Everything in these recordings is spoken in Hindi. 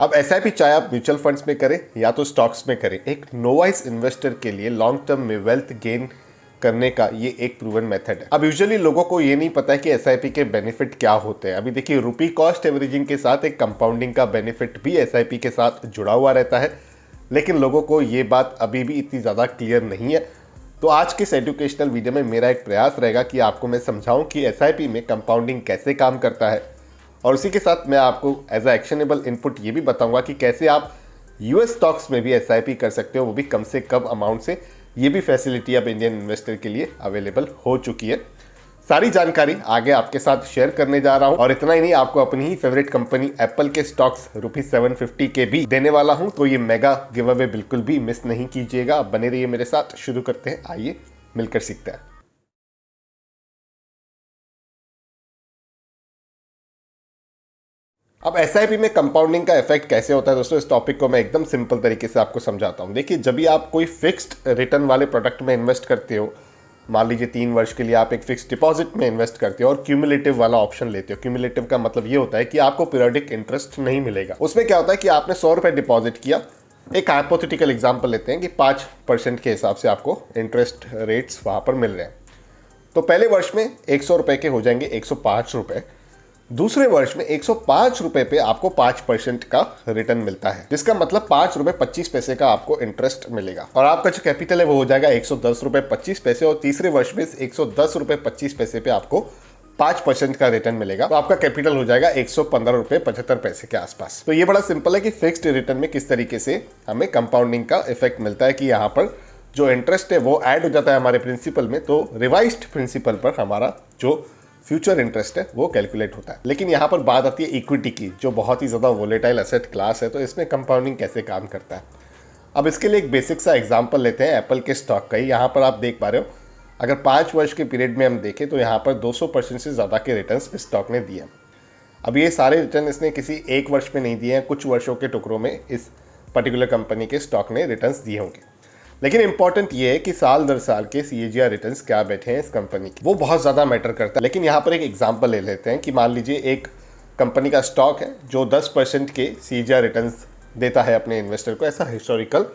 अब एसआईपी चाहे आप म्यूचुअल फंड्स में करें या तो स्टॉक्स में करें, एक नोवाइस इन्वेस्टर के लिए लॉन्ग टर्म में वेल्थ गेन करने का ये एक प्रूवन मेथड है। अब यूजुअली लोगों को ये नहीं पता है कि एसआईपी के बेनिफिट क्या होते हैं। अभी देखिए, रुपी कॉस्ट एवरेजिंग के साथ एक कंपाउंडिंग का बेनिफिट भी एसआईपी के साथ जुड़ा हुआ रहता है, लेकिन लोगों को ये बात अभी भी इतनी ज़्यादा क्लियर नहीं है। तो आज के इस एजुकेशनल वीडियो में मेरा एक प्रयास रहेगा कि आपको मैं समझाऊं कि एसआईपी में कंपाउंडिंग कैसे काम करता है, और उसी के साथ मैं आपको एज अ एक्शनेबल इनपुट ये भी बताऊंगा कि कैसे आप यूएस स्टॉक्स में भी एसआईपी कर सकते हो, वो भी कम से कम अमाउंट से। ये भी फैसिलिटी अब इंडियन इन्वेस्टर के लिए अवेलेबल हो चुकी है। सारी जानकारी आगे आपके साथ शेयर करने जा रहा हूं, और इतना ही नहीं, आपको अपनी ही फेवरेट कंपनी एप्पल के स्टॉक्स ₹750 के भी देने वाला हूं। तो ये मेगा गिव अवे बिल्कुल भी मिस नहीं कीजिएगा। अब बने रहिए मेरे साथ। शुरू करते हैं, आइए मिलकर सीखते हैं। अब एसआईपी में कंपाउंडिंग का इफेक्ट कैसे होता है दोस्तों, इस टॉपिक को मैं एकदम सिंपल तरीके से आपको समझाता हूं। देखिए, जब भी आप कोई फिक्स्ड रिटर्न वाले प्रोडक्ट में इन्वेस्ट करते हो, मान लीजिए 3 वर्ष के लिए आप एक फिक्स्ड डिपॉजिट में इन्वेस्ट करते हो और क्यूमुलेटिव वाला ऑप्शन लेते हो। क्यूमुलेटिव का मतलब ये होता है कि आपको पीरियोडिक इंटरेस्ट नहीं मिलेगा। उसमें क्या होता है कि आपने 100 रुपये डिपॉजिट किया। एक हाइपोथेटिकल एग्जाम्पल लेते हैं कि 5% के हिसाब से आपको इंटरेस्ट रेट्स वहाँ पर मिल रहे हैं। तो पहले वर्ष में 100 रुपये के हो जाएंगे 105 रुपये। दूसरे वर्ष में 105 रुपए पे आपको 5% का रिटर्न मिलता है, जिसका मतलब 5 रुपए 25 पैसे का आपको इंटरेस्ट मिलेगा, और आपका जो कैपिटल है वो हो जाएगा 110 रुपए 25 पैसे। और तीसरे वर्ष में 110 रुपए 25 पैसे पे आपको 5% का रिटर्न मिलेगा, तो आपका कैपिटल हो जाएगा 115 रुपए 75 पैसे के आसपास। तो ये बड़ा सिंपल है कि फिक्स्ड रिटर्न में किस तरीके से हमें कंपाउंडिंग का इफेक्ट मिलता है, कि यहाँ पर जो इंटरेस्ट है वो ऐड हो जाता है हमारे प्रिंसिपल में, तो रिवाइज्ड प्रिंसिपल पर हमारा जो फ्यूचर इंटरेस्ट है वो कैलकुलेट होता है। लेकिन यहाँ पर बात आती है इक्विटी की, जो बहुत ही ज़्यादा वोलेटाइल एसेट क्लास है। तो इसमें कंपाउंडिंग कैसे काम करता है, अब इसके लिए एक बेसिक सा एग्जांपल लेते हैं एप्पल के स्टॉक का ही। यहाँ पर आप देख पा रहे हो, अगर 5 वर्ष के पीरियड में हम देखें तो यहाँ पर 200% से ज़्यादा के रिटर्न्स इस स्टॉक ने दिए। अब ये सारे रिटर्न इसने किसी एक वर्ष में नहीं दिए हैं, कुछ वर्षों के टुकड़ों में इस पर्टिकुलर कंपनी के स्टॉक ने रिटर्न्स दिए होंगे। लेकिन इंपॉर्टेंट ये है कि साल दर साल के सीएजीआर रिटर्न्स क्या बैठे हैं इस कंपनी के, वो बहुत ज़्यादा मैटर करता है। लेकिन यहाँ पर एक एग्जांपल ले लेते हैं कि मान लीजिए एक कंपनी का स्टॉक है जो 10% के सीएजीआर रिटर्न्स देता है अपने इन्वेस्टर को। ऐसा हिस्टोरिकल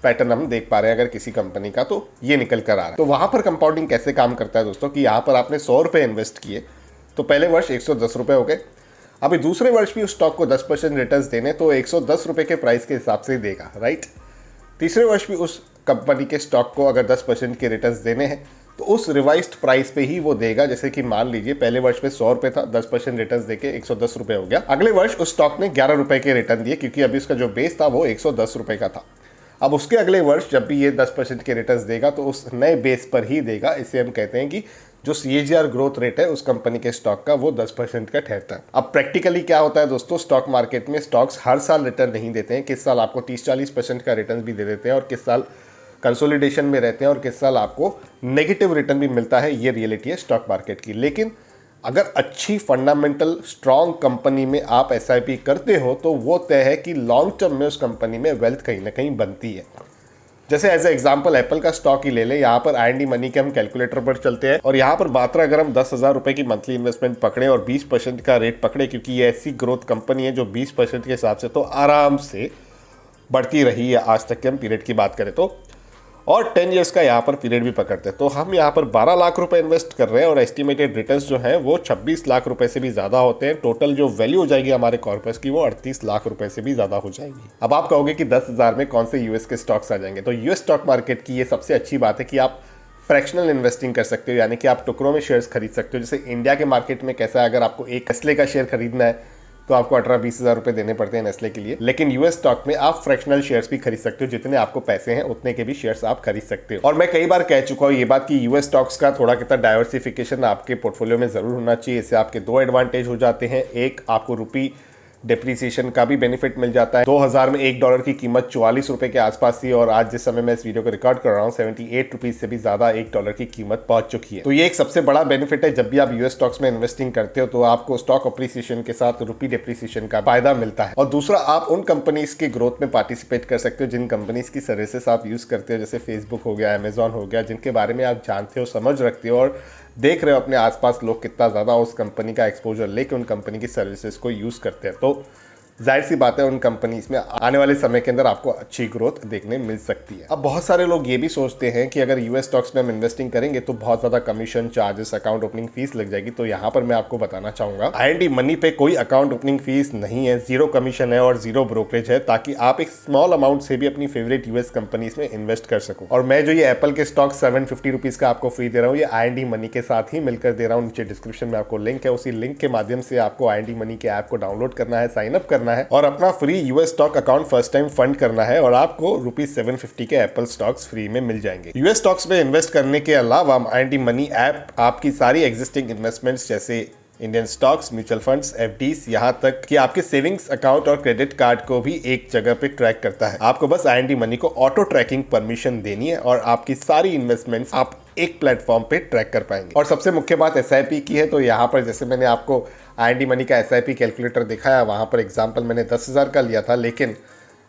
पैटर्न हम देख पा रहे हैं अगर किसी कंपनी का, तो ये निकल कर आ रहा है। तो वहाँ पर कंपाउंडिंग कैसे काम करता है दोस्तों, कि यहाँ पर आपने 100 रुपये इन्वेस्ट किए, तो पहले वर्ष 110 रुपये हो गए। अभी दूसरे वर्ष भी उस स्टॉक को 10% रिटर्न्स देने, तो 110 रुपये के प्राइस के हिसाब से देगा, राइट। तीसरे वर्ष भी उस कंपनी के स्टॉक को अगर 10% के रिटर्न्स देने हैं, तो उस रिवाइज्ड प्राइस पे ही वो देगा। जैसे कि मान लीजिए पहले वर्ष में 100 रुपये था, 10% रिटर्न्स देके 110 रुपये हो गया। अगले वर्ष उस स्टॉक ने 11 रुपये के रिटर्न दिए, क्योंकि अभी उसका जो बेस था वो 110 रुपये का था। अब उसके अगले वर्ष जब भी ये 10% के रिटर्न्स देगा, तो उस नए बेस पर ही देगा। इसे हम कहते हैं कि जो सीएजीआर ग्रोथ रेट है उस कंपनी के स्टॉक का, वो 10% का ठहरता है। अब प्रैक्टिकली क्या होता है दोस्तों, स्टॉक मार्केट में स्टॉक्स हर साल रिटर्न नहीं देते हैं। किस साल आपको 30-40% का रिटर्न भी दे देते हैं, और किस साल कंसोलिडेशन में रहते हैं, और किस साल आपको नेगेटिव रिटर्न भी मिलता है। ये रियलिटी है स्टॉक मार्केट की। लेकिन अगर अच्छी फंडामेंटल स्ट्रॉन्ग कंपनी में आप एसआईपी करते हो, तो वो तय है कि लॉन्ग टर्म में उस कंपनी में वेल्थ कहीं ना कहीं बनती है। जैसे एज ए एग्जाम्पल एप्पल का स्टॉक ही ले लें। यहाँ पर R&D मनी के हम कैलकुलेटर पर चलते हैं, और यहाँ पर मात्र अगर हम 10,000 रुपये की मंथली इन्वेस्टमेंट पकड़े और 20% का रेट पकड़े, क्योंकि ये ऐसी ग्रोथ कंपनी है जो 20% के हिसाब से तो आराम से बढ़ती रही है आज तक के हम पीरियड की बात करें तो, और 10 ईयर्स का यहाँ पर पीरियड भी पकड़ते हैं, तो हम यहाँ पर 12 लाख रुपए इन्वेस्ट कर रहे हैं, और एस्टिमेटेड रिटर्न्स जो हैं वो 26 लाख रुपए से भी ज़्यादा होते हैं। टोटल जो वैल्यू हो जाएगी हमारे कॉर्पस की, वो 38 लाख रुपए से भी ज़्यादा हो जाएगी। अब आप कहोगे कि 10,000 में कौन से यूएस के स्टॉक्स आ जाएंगे, तो यूएस स्टॉक मार्केट की ये सबसे अच्छी बात है कि आप फ्रैक्शनल इन्वेस्टिंग कर सकते हो, यानी कि आप टुकड़ों में शेयर्स खरीद सकते हो। जैसे इंडिया के मार्केट में कैसा है, अगर आपको एक नेस्ले का शेयर खरीदना है तो आपको 18-20 हज़ार रुपये देने पड़ते हैं नेस्ले के लिए। लेकिन यूएस स्टॉक में आप फ्रैक्शनल शेयर्स भी खरीद सकते हो, जितने आपको पैसे हैं उतने के भी शेयर्स आप खरीद सकते हो। और मैं कई बार कह चुका हूँ ये बात कि यूएस स्टॉक्स का थोड़ा कितना डाइवर्सिफिकेशन आपके पोर्टफोलियो में जरूर होना चाहिए। इससे आपके 2 एडवांटेज हो जाते हैं। एक, आपको रुपी डिप्रिसिएशन का भी बेनिफिट मिल जाता है। 2000 में $1 की कीमत 44 रुपए के आसपास थी, और आज जिस समय मैं इस वीडियो को रिकॉर्ड कर रहा हूँ 78 रुपीज से भी ज्यादा $1 की कीमत पहुंच चुकी है। तो ये एक सबसे बड़ा बेनिफिट है। जब भी आप यूएस स्टॉक्स में इन्वेस्टिंग करते हो, तो आपको स्टॉक अप्रिसिएशन के साथ रुपी डिप्रिसिएशन का फायदा मिलता है। और दूसरा, आप उन कंपनीज की ग्रोथ में पार्टिसिपेट कर सकते हो जिन कंपनीज की सर्विसेज आप यूज करते हो, जैसे फेसबुक हो गया, अमेजॉन हो गया, जिनके बारे में आप जानते हो, समझ रखते हो, और देख रहे हो अपने आसपास लोग कितना ज़्यादा उस कंपनी का एक्सपोजर लेके उन कंपनी की सर्विसेज को यूज़ करते हैं। तो जाहिर सी बात है उन कंपनीज में आने वाले समय के अंदर आपको अच्छी ग्रोथ देखने मिल सकती है। अब बहुत सारे लोग ये भी सोचते हैं कि अगर यूएस स्टॉक्स में हम इन्वेस्टिंग करेंगे तो बहुत ज्यादा commission charges, account opening fees लग जाएगी। तो यहाँ पर मैं आपको बताना चाहूंगा IND मनी पे कोई अकाउंट ओपनिंग फीस नहीं है, जीरो कमीशन है और जीरो ब्रोकरेज है, ताकि आप एक स्मॉल अमाउंट से भी अपनी फेवरेट यूएस कंपनीज में इन्वेस्ट कर सको। और मैं जो ये एप्पल के स्टॉक 750 रुपीज का आपको फ्री दे रहा हूँ, ये IND मनी के साथ ही मिलकर दे रहा हूँ। नीचे डिस्क्रिप्शन में आपको लिंक है, उसी लिंक के माध्यम से आपको IND मनी के ऐप को डाउनलोड करना है, साइन अप करना है और अपना free US stock account first time fund करना है और आपको ₹750 के एप्पल स्टॉक्स फ्री में मिल जाएंगे। यूएस स्टॉक्स में इन्वेस्ट करने के अलावा IND मनी ऐप आपकी सारी एग्जिस्टिंग इन्वेस्टमेंट्स जैसे Indian stocks, mutual funds, FDs, यहाँ तक कि आपके सेविंग्स अकाउंट और क्रेडिट कार्ड को भी एक जगह पे ट्रैक करता है। आपको बस IND मनी को ऑटो ट्रैकिंग परमिशन देनी है और आपकी सारी इन्वेस्टमेंट्स आप एक प्लेटफॉर्म पे ट्रैक कर पाएंगे। और सबसे मुख्य बात SIP की है, तो यहाँ पर जैसे मैंने आपको IND मनी का SIP कैलकुलेटर दिखाया, वहाँ पर एग्जाम्पल मैंने 10,000 का लिया था, लेकिन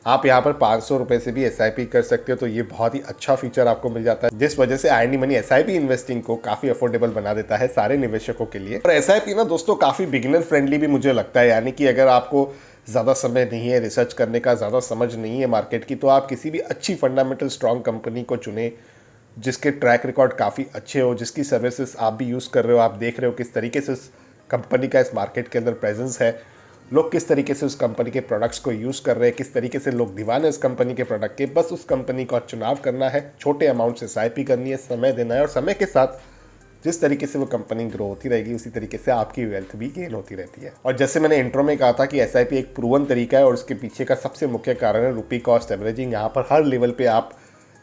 आप यहाँ पर 500 रुपए से भी SIP कर सकते हो। तो ये बहुत ही अच्छा फीचर आपको मिल जाता है, जिस वजह से IND मनी SIP इन्वेस्टिंग को काफी अफोर्डेबल बना देता है सारे निवेशकों के लिए। और SIP ना दोस्तों काफी बिगिनर फ्रेंडली भी मुझे लगता है, यानी कि अगर आपको ज़्यादा समय नहीं है रिसर्च करने का, ज़्यादा समझ नहीं है मार्केट की, तो आप किसी भी अच्छी फंडामेंटल स्ट्रॉन्ग कंपनी को चुने जिसके ट्रैक रिकॉर्ड काफ़ी अच्छे हो, जिसकी सर्विसेज आप भी यूज़ कर रहे हो, आप देख रहे हो किस तरीके से उस कंपनी का इस मार्केट के अंदर प्रेजेंस है, लोग किस तरीके से उस कंपनी के प्रोडक्ट्स को यूज़ कर रहे हैं, किस तरीके से लोग दीवाने उस कंपनी के प्रोडक्ट के। बस उस कंपनी का चुनाव करना है, छोटे अमाउंट से SIP करनी है, समय देना है और समय के साथ जिस तरीके से वो कंपनी ग्रो होती रहेगी उसी तरीके से आपकी वेल्थ भी गेन होती रहती है। और जैसे मैंने इंट्रो में कहा था कि SIP एक प्रूवन तरीका है और उसके पीछे का सबसे मुख्य कारण है रुपी कॉस्ट एवरेजिंग। यहाँ पर हर लेवल पे आप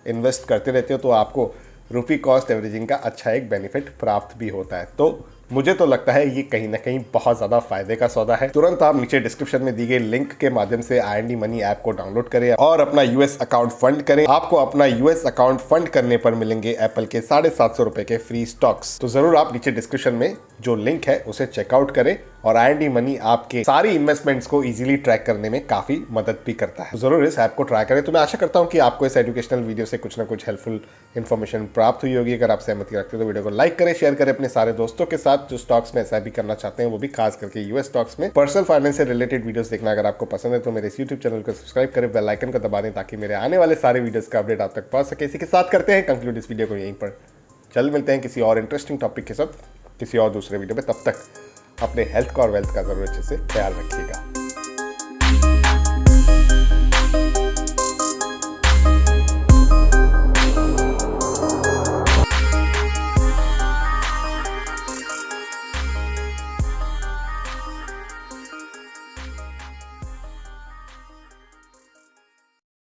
इन्वेस्ट करते रहते हो तो आपको रुपी कॉस्ट एवरेजिंग का अच्छा एक बेनिफिट प्राप्त भी होता है। तो मुझे तो लगता है ये कहीं ना कहीं बहुत ज़्यादा फायदे का सौदा है। तुरंत आप नीचे डिस्क्रिप्शन में दी गई लिंक के माध्यम से IND मनी ऐप को डाउनलोड करें और अपना यूएस अकाउंट फंड करें। आपको अपना यूएस अकाउंट फंड करने पर मिलेंगे एप्पल के 750 रुपए के फ्री स्टॉक्स। तो जरूर आप नीचे डिस्क्रिप्शन में जो लिंक है उसे चेकआउट करें और IND मनी आपके सारी इन्वेस्टमेंट्स को इजीली ट्रैक करने में काफी मदद भी करता है। तो जरूर इस ऐप को ट्राई करें। तो मैं आशा करता हूं कि आपको इस एजुकेशनल वीडियो से कुछ ना कुछ हेल्पफुल इन्फॉर्मेशन प्राप्त हुई होगी। अगर आप सहमति रखते हो तो वीडियो को लाइक करें, शेयर करें अपने सारे दोस्तों के साथ जो स्टॉक्स में SIP करना चाहते हैं, वो भी खास करके यूएस स्टॉक्स में। पर्सनल फाइनेंस से रिलेटेड वीडियोस देखना अगर आपको पसंद है तो मेरे इस यूट्यूब चैनल को सब्सक्राइब करें, बेल आइकन को दबा दें ताकि मेरे आने वाले सारे वीडियोस का अपडेट आप तक पहुंच सके। इसी के साथ करते हैं कंक्लूड इस वीडियो को यहीं पर। जल्द मिलते हैं किसी और इंटरेस्टिंग टॉपिक के साथ किसी और दूसरे वीडियो में। तब तक अपने हेल्थ का और वेल्थ का जरूर अच्छे से ख्याल रखिएगा।